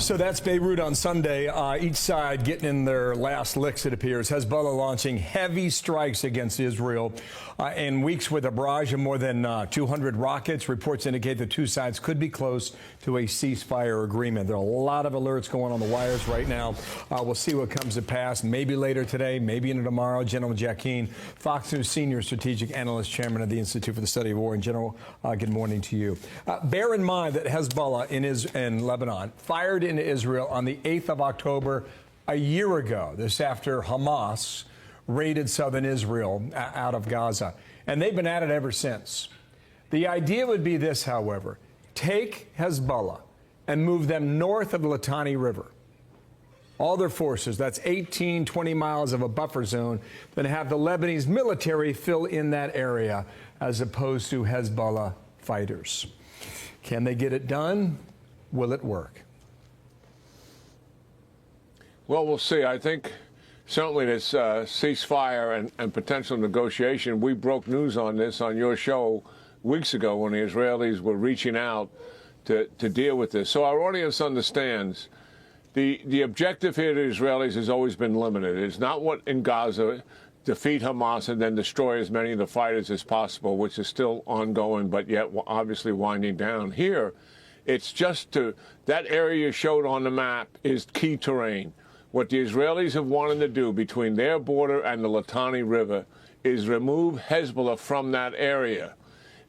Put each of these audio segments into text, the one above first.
So that's Beirut on Sunday. Each side getting in their last licks, it appears. Hezbollah launching heavy strikes against Israel in weeks with a barrage of more than 200 rockets. Reports indicate the two sides could be close to a ceasefire agreement. There are a lot of alerts going on the wires right now. We'll see what comes to pass. Maybe later today, maybe into tomorrow. General Keane, Fox News senior strategic analyst, chairman of the Institute for the Study of War. And General, good morning to you. Bear in mind that Hezbollah in Lebanon fired into Israel on the 8th of October a year ago. This after Hamas raided southern Israel out of Gaza. And they've been at it ever since. The idea would be this, however. Take Hezbollah and move them north of the Litani River. All their forces, that's 18, 20 miles of a buffer zone, then have the Lebanese military fill in that area as opposed to Hezbollah fighters. Can they get it done? Will it work? Well, we'll see. I think certainly this ceasefire and potential negotiation, we broke news on this on your show weeks ago when the Israelis were reaching out to deal with this. So our audience understands the objective here to the Israelis has always been limited. It's not what in Gaza, defeat Hamas and then destroy as many of the fighters as possible, which is still ongoing, but yet obviously winding down. Here, it's just that area you showed on the map is key terrain. What the Israelis have wanted to do between their border and the Litani River is remove Hezbollah from that area.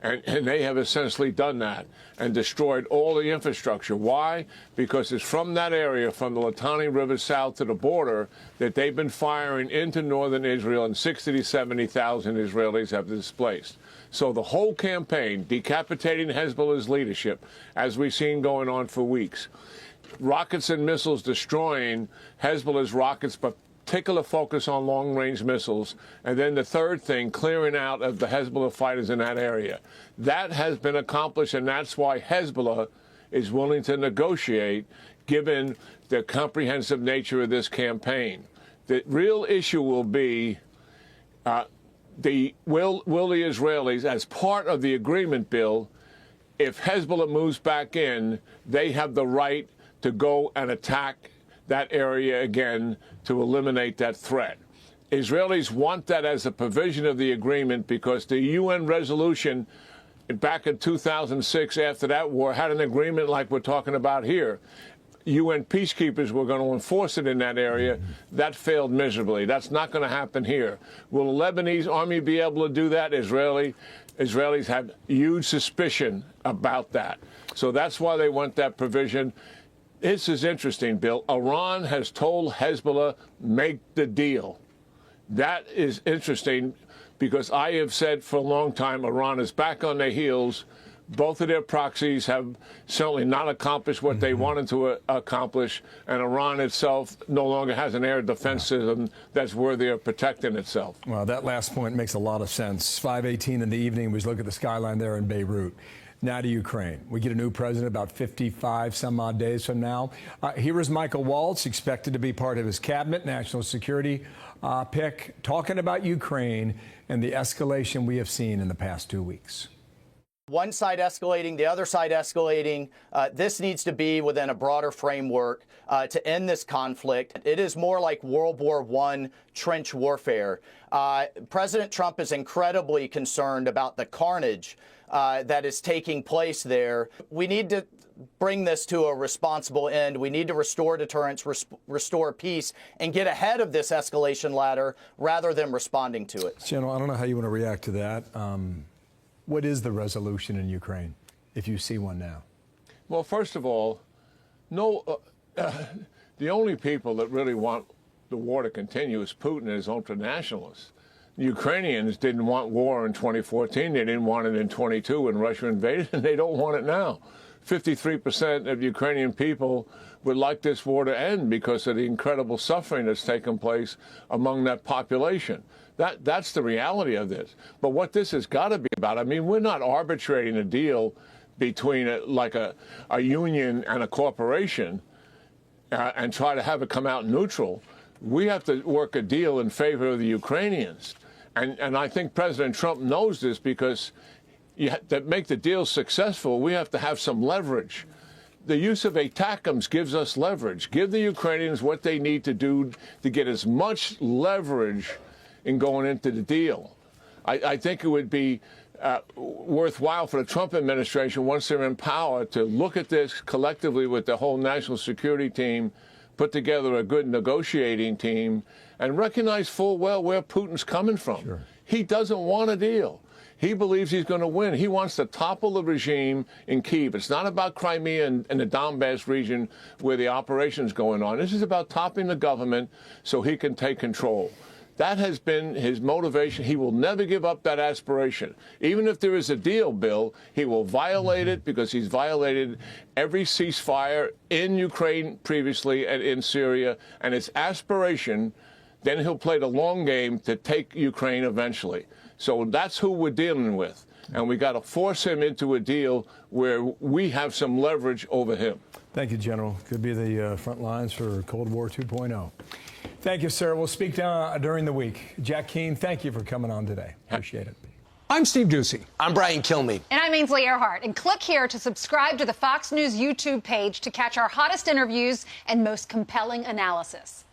And they have essentially done that and destroyed all the infrastructure. Why? Because it's from that area, from the Litani River south to the border, that they've been firing into northern Israel, and 60,000 to 70,000 Israelis have displaced. So the whole campaign, decapitating Hezbollah's leadership, as we've seen going on for weeks, rockets and missiles destroying Hezbollah's rockets, but particular focus on long-range missiles, and then the third thing, clearing out of the Hezbollah fighters in that area. That has been accomplished, and that's why Hezbollah is willing to negotiate, given the comprehensive nature of this campaign. The real issue will be will the Israelis, as part of the agreement bill, if Hezbollah moves back in, they have the right to go and attack that area again to eliminate that threat. Israelis want that as a provision of the agreement because the UN resolution back in 2006 after that war had an agreement like we're talking about here. UN peacekeepers were going to enforce it in that area. That failed miserably. That's not going to happen here. Will the Lebanese army be able to do that? Israelis have huge suspicion about that. So that's why they want that provision. This is interesting, Bill. Iran has told Hezbollah, make the deal. That is interesting because I have said for a long time Iran is back on their heels. Both of their proxies have certainly not accomplished what they wanted to accomplish, and Iran itself no longer has an air defense system that's worthy of protecting itself. Well, that last point makes a lot of sense. 5:18 in the evening, we look at the skyline there in Beirut. Now to Ukraine. We get a new president about 55 some odd days from now. Here is Michael Waltz, expected to be part of his cabinet, national security pick, talking about Ukraine and the escalation we have seen in the past 2 weeks. One side escalating, the other side escalating. This needs to be within a broader framework to end this conflict. It is more like World War I trench warfare. President Trump is incredibly concerned about the carnage that is taking place there. We need to bring this to a responsible end. We need to restore deterrence, restore peace, and get ahead of this escalation ladder rather than responding to it. General, I don't know how you want to react to that. What is the resolution in Ukraine, if you see one now? Well, first of all, the only people that really want the war to continue is Putin and his ultranationalists. The Ukrainians didn't want war in 2014. They didn't want it in 22 when Russia invaded, and they don't want it now. 53% of Ukrainian people would like this war to end because of the incredible suffering that's taken place among that population. That's the reality of this. But what this has got to be about, I mean, we're not arbitrating a deal between a union and a corporation and try to have it come out neutral. We have to work a deal in favor of the Ukrainians. And I think President Trump knows this because to make the deal successful, we have to have some leverage. the use of ATACMS gives us leverage. Give the Ukrainians what they need to do to get as much leverage in going into the deal. I think it would be worthwhile for the Trump administration, once they're in power, to look at this collectively with the whole national security team, put together a good negotiating team, and recognize full well where Putin's coming from. Sure. He doesn't want a deal. He believes he's going to win. He wants to topple the regime in Kyiv. It's not about Crimea and the Donbass region where the operation's going on. This is about toppling the government so he can take control. That has been his motivation. He will never give up that aspiration. Even if there is a deal, Bill, he will violate it because he's violated every ceasefire in Ukraine previously and in Syria. And his aspiration, then he'll play the long game to take Ukraine eventually. So that's who we're dealing with. And we got to force him into a deal where we have some leverage over him. Thank you, General. Could be the front lines for Cold War 2.0. Thank you, sir. We'll speak during the week. Jack Keane, thank you for coming on today. Appreciate it. I'm Steve Doocy. I'm Brian Kilmeade. And I'm Ainsley Earhart. And click here to subscribe to the Fox News YouTube page to catch our hottest interviews and most compelling analysis.